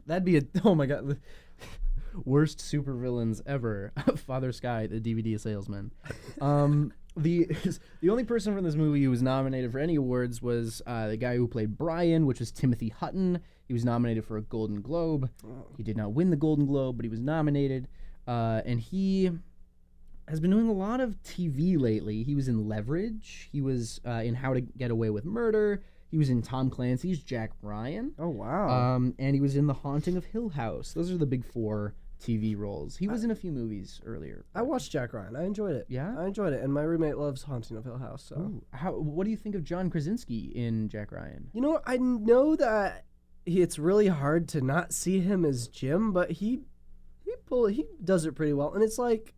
that'd be oh my god, worst supervillains ever. Father Sky, the DVD salesman. The only person from this movie who was nominated for any awards was the guy who played Brian, which was Timothy Hutton. He was nominated for a Golden Globe. He did not win the Golden Globe, but he was nominated. And he has been doing a lot of TV lately. He was in Leverage. He was in How to Get Away with Murder. He was in Tom Clancy's Jack Ryan. Oh, wow. And he was in The Haunting of Hill House. Those are the big 4 TV roles. He was in a few movies earlier. I watched Jack Ryan. I enjoyed it. Yeah? I enjoyed it. And my roommate loves Haunting of Hill House. So Ooh, what do you think of John Krasinski in Jack Ryan? you know, I know that it's really hard to not see him as Jim, but he does it pretty well. And it's like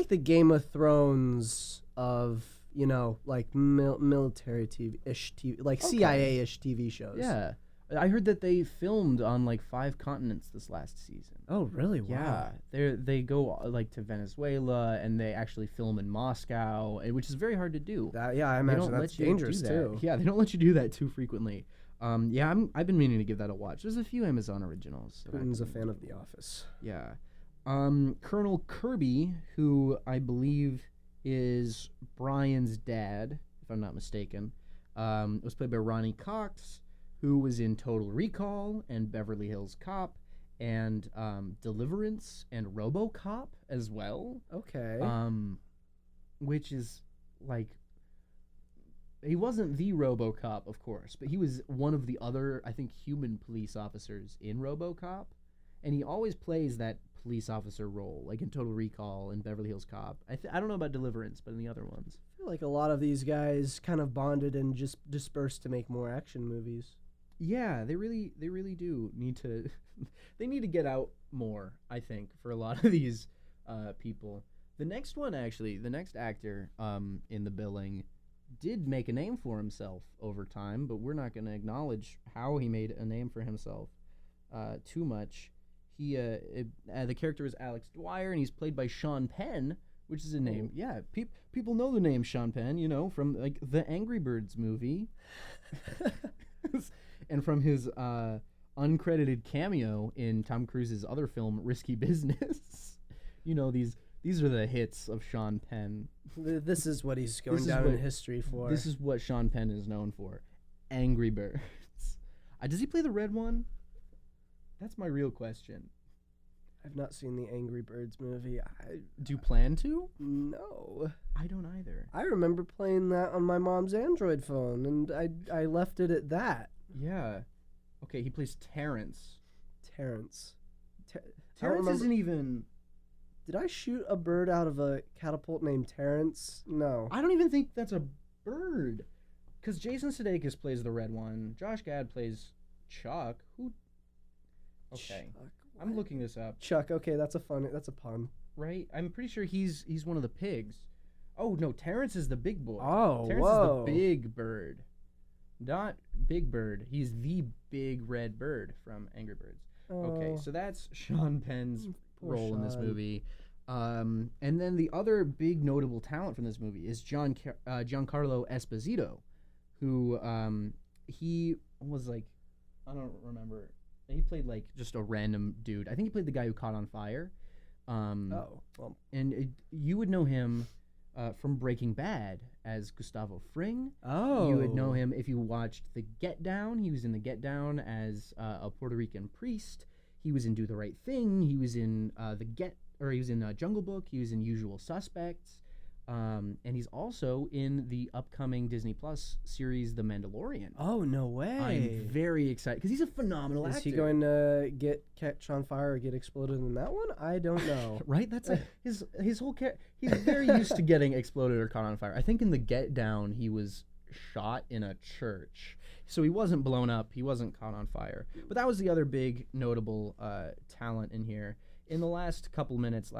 the Game of Thrones of, you know, like military TV-ish TV, like CIA-ish TV shows. Yeah. I heard that they filmed on like 5 continents this last season. Oh, really? Yeah, Wow. they go like to Venezuela, and they actually film in Moscow, which is very hard to do. I They imagine don't that's let you dangerous do that. too. Yeah, they don't let you do that too frequently. Yeah, I've been meaning to give that a watch. There's a few Amazon originals. that I've Putin's a been fan of into. The Office. Yeah. Colonel Kirby, who I believe is Brian's dad, if I'm not mistaken, was played by Ronnie Cox, who was in Total Recall and Beverly Hills Cop and Deliverance and RoboCop as well. Okay. Which is like, he wasn't the RoboCop, of course, but he was one of the other, I think, human police officers in RoboCop, and he always plays that police officer role, like in Total Recall and Beverly Hills Cop. I don't know about Deliverance, but in the other ones. I feel like a lot of these guys kind of bonded and just dispersed to make more action movies. Yeah, they really do need to. They need to get out more, I think, for a lot of these people. The next one, actually, the next actor in the billing did make a name for himself over time, but we're not going to acknowledge how he made a name for himself too much. The character is Alex Dwyer, and he's played by Sean Penn, which is a name. Yeah, people know the name Sean Penn, you know, from like the Angry Birds movie. And from his uncredited cameo in Tom Cruise's other film, Risky Business. You know, these are the hits of Sean Penn. This is what he's going down in history for. This is what Sean Penn is known for. Angry Birds. Does he play the red one? That's my real question. I've not seen the Angry Birds movie. Do you plan to? No. I don't either. I remember playing that on my mom's Android phone, and I left it at that. Yeah. Okay, he plays Terrence. Terrence. Terrence isn't even... Did I shoot a bird out of a catapult named Terrence? No. I don't even think that's a bird. Because Jason Sudeikis plays the red one. Josh Gad plays Chuck. Who... Okay. Chuck, I'm looking this up. Chuck, okay, that's a pun. Right? I'm pretty sure he's one of the pigs. Oh, no, Terrence is the big boy. Oh, Terrence whoa. is the big bird. Not Big Bird. He's the big red bird from Angry Birds. Okay, so that's Sean Penn's role in this movie. And then the other big notable talent from this movie is Giancarlo Esposito, who he was like, I don't remember. He played like just a random dude. I think he played the guy who caught on fire. And you would know him from Breaking Bad as Gustavo Fring. Oh. You would know him if you watched The Get Down. He was in The Get Down as a Puerto Rican priest. He was in Do the Right Thing. He was in he was in Jungle Book. He was in Usual Suspects. And he's also in the upcoming Disney Plus series The Mandalorian. Oh, no way. I'm very excited because he's a phenomenal actor. Is he going to catch on fire or get exploded in that one? I don't know. Right? That's his whole character. He's very used to getting exploded or caught on fire. I think in The Get Down, he was shot in a church. So he wasn't blown up. He wasn't caught on fire. But that was the other big notable talent in here. In the last couple minutes,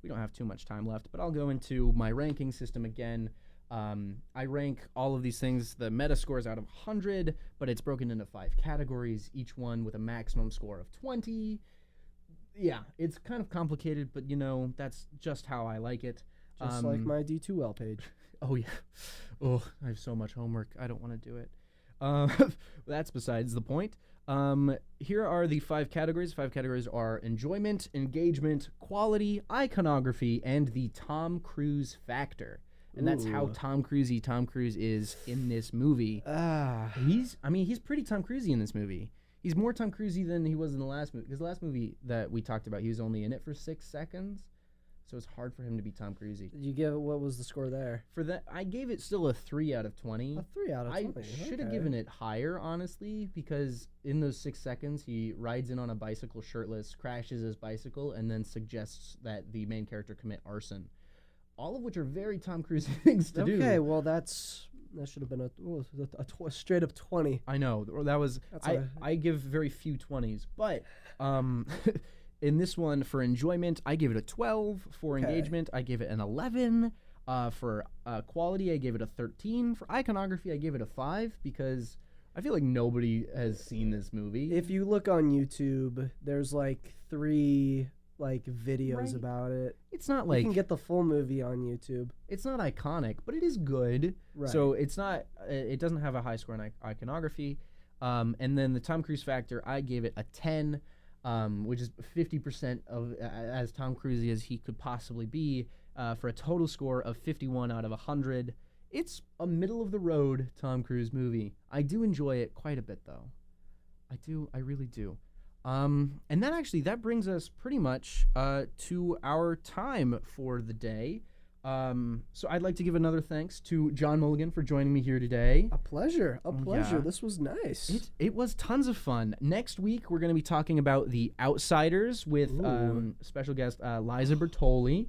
we don't have too much time left, but I'll go into my ranking system again. I rank all of these things, the meta scores out of 100, but it's broken into 5 categories, each one with a maximum score of 20. Yeah, it's kind of complicated, but you know, that's just how I like it. Just like my D2L page. Oh, yeah. Oh, I have so much homework. I don't want to do it. That's besides the point. Here are the 5 categories. 5 categories are enjoyment, engagement, quality, iconography, and the Tom Cruise factor. And that's how Tom Cruise is in this movie. He's pretty Tom Cruise in this movie. He's more Tom Cruise than he was in the last movie. Because the last movie that we talked about, he was only in it for 6 seconds. so it's hard for him to be Tom Cruise. Did you give what was the score there? For that, I gave it still a 3 out of 20. A 3 out of 20. I should have given it higher, honestly, because in those 6 seconds, he rides in on a bicycle shirtless, crashes his bicycle, and then suggests that the main character commit arson. All of which are very Tom Cruise things to do. Okay, well, that should have been a straight up 20. I know. That was... I give very few 20s, but... in this one, for enjoyment, I give it a 12. For engagement, I give it an 11. For quality, I gave it a 13. For iconography, I gave it a 5 because I feel like nobody has seen this movie. If you look on YouTube, there's like 3 videos about it. It's not you can get the full movie on YouTube. It's not iconic, but it is good. Right. So it's not. It doesn't have a high score in iconography. And then the Tom Cruise factor, I gave it a 10. Which is 50% of as Tom Cruise as he could possibly be, for a total score of 51 out of 100. It's a middle-of-the-road Tom Cruise movie. I do enjoy it quite a bit, though. I really do. And that brings us pretty much to our time for the day. So I'd like to give another thanks to John Mulligan for joining me here today. A pleasure. Yeah. This was nice. It was tons of fun. Next week, we're going to be talking about The Outsiders with special guest Liza Bertoli.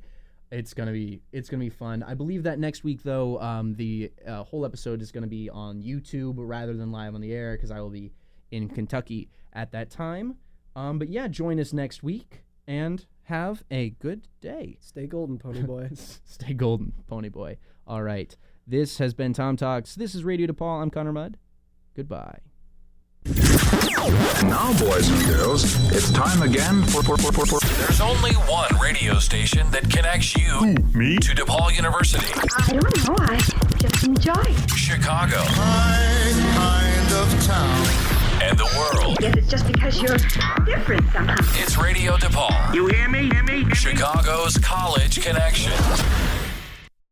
It's gonna be fun. I believe that next week, though, the whole episode is going to be on YouTube rather than live on the air because I will be in Kentucky at that time. But yeah, join us next week and have a good day. Stay golden, Pony Boy. Stay golden, Pony Boy. All right. This has been Tom Talks. This is Radio DePaul. I'm Connor Mudd. Goodbye. And now, boys and girls, it's time again for... There's only one radio station that connects you to DePaul University. I don't know. I just enjoy it. Chicago. My kind of town. And the world. I guess it's just because you're different somehow. It's Radio DePaul. You hear me? Chicago's College Connection.